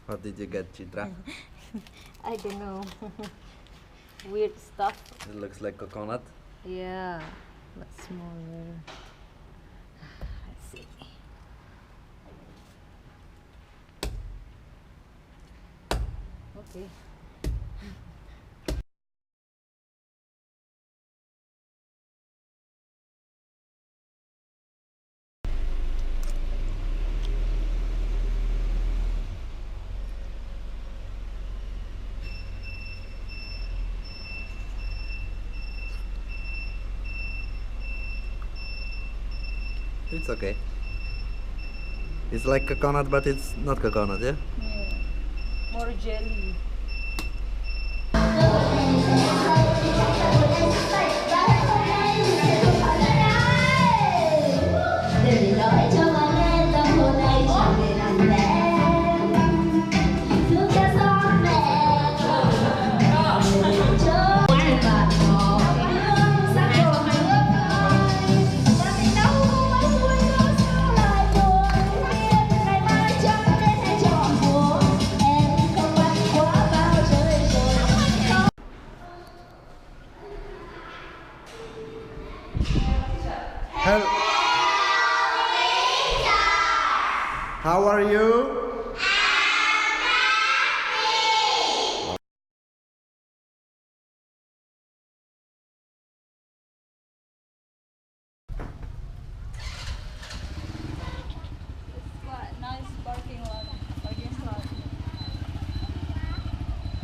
What did you get, Chitra? I don't know. Weird stuff. It looks like coconut. Yeah, but smaller. Let's see. Okay. It's okay. It's like coconut, but it's not coconut, yeah? Yeah. More jelly. How are you? Nice parking lot.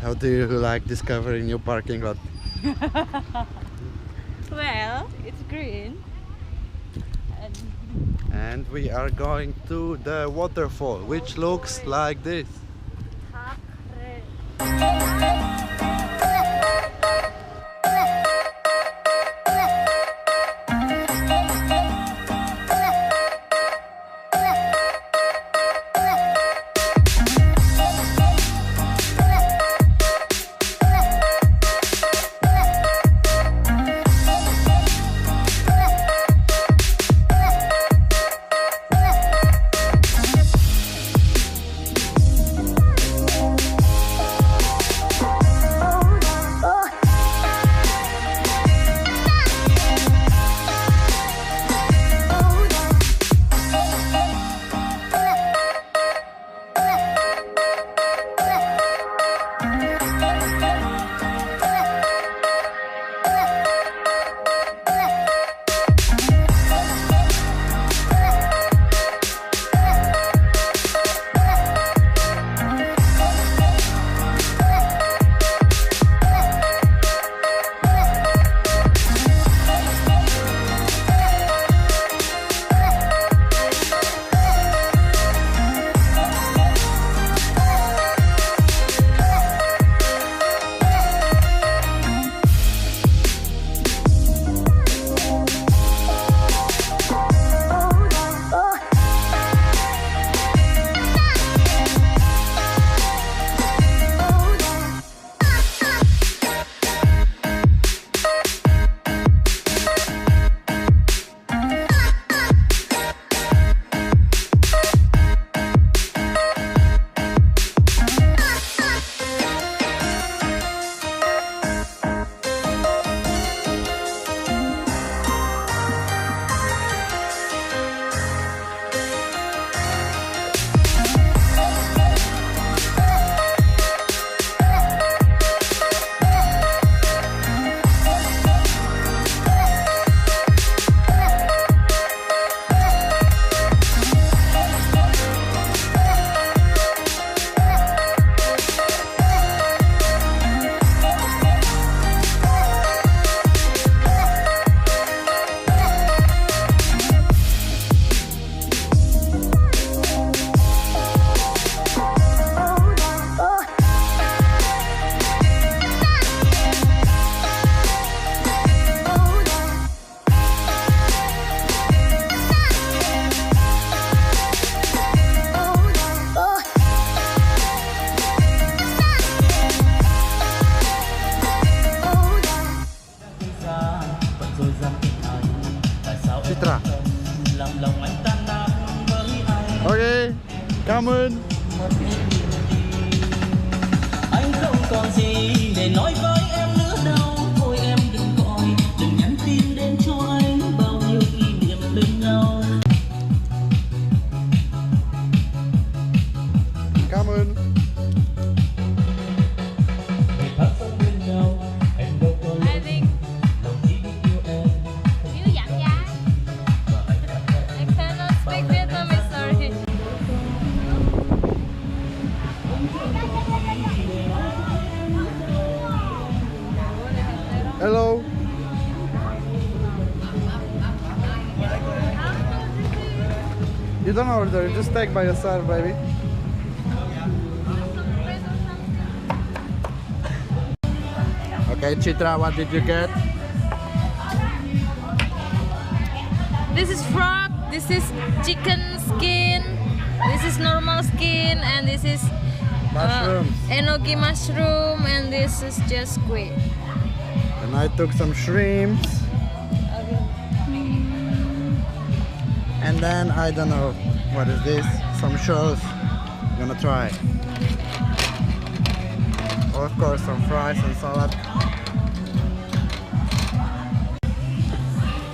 How do you like discovering new parking lot? Well, it's green. And we are going to the waterfall, which looks like this. Chitra. Okay, come on. còn gì để nói với em nữa đâu. Thôi em đừng gọi, đừng nhắn tin đến cho anh bao nhiêu kỷ niệm bên nhau. Come on. I think you dặn dai. I cannot speak Vietnamese, sorry. Hello. You don't order, just take by yourself, baby. Okay, Chitra, what did you get? This is frog, this is chicken skin, this is normal skin, and this is Mushrooms. enoki mushroom, and this is just squid. And I took some shrimps. And then I don't know what is this. Some shells. Gonna try. Of course, some fries and salad.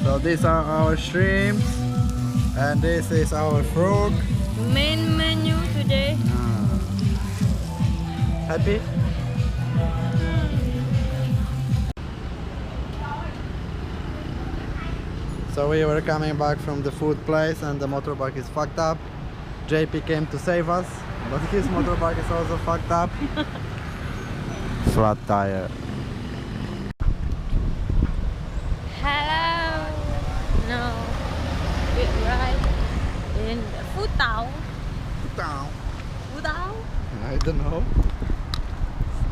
So these are our shrimps, and this is our frog. Main menu today. Happy? So we were coming back from the food place and the motorbike is fucked up. JP came to save us, but his motorbike is also fucked up. Flat tire. Hello. No. We're right in Phu Tau. Phu Tau? I don't know.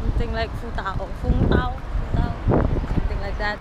Something like Phu Tau. Vung Tau. Phu Tau. Something like that.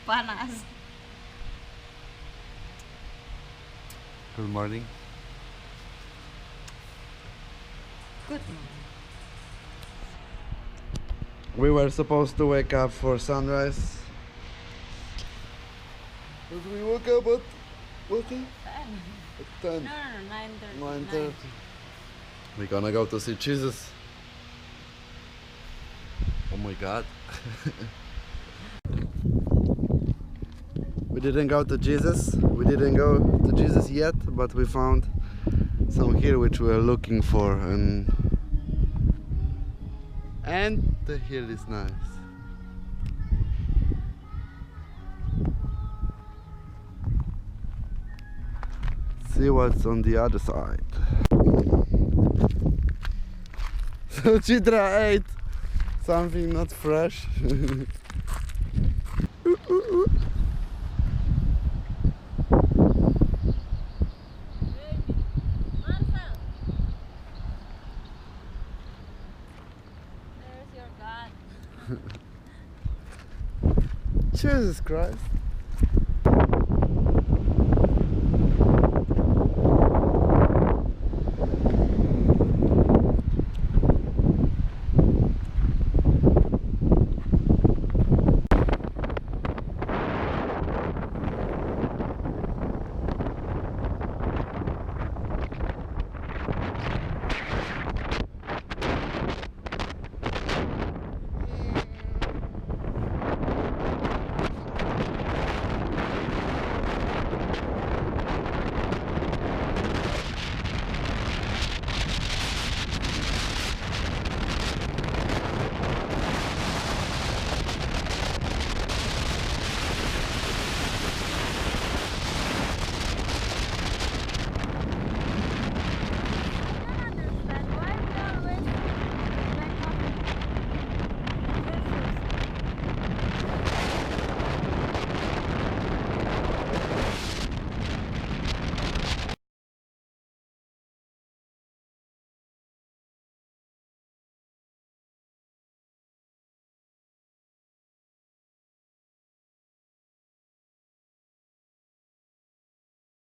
panas. Good morning. Good. We were supposed to wake up for sunrise, but we woke up at what time? At 10. No, 9:30. 9:30. We're gonna go to see Jesus. Oh my God. We didn't go to Jesus. We didn't go to Jesus yet, but we found some here which we were looking for, and the hill is nice. See what's on the other side. So Chitra ate something not fresh. There's your God. Jesus Christ.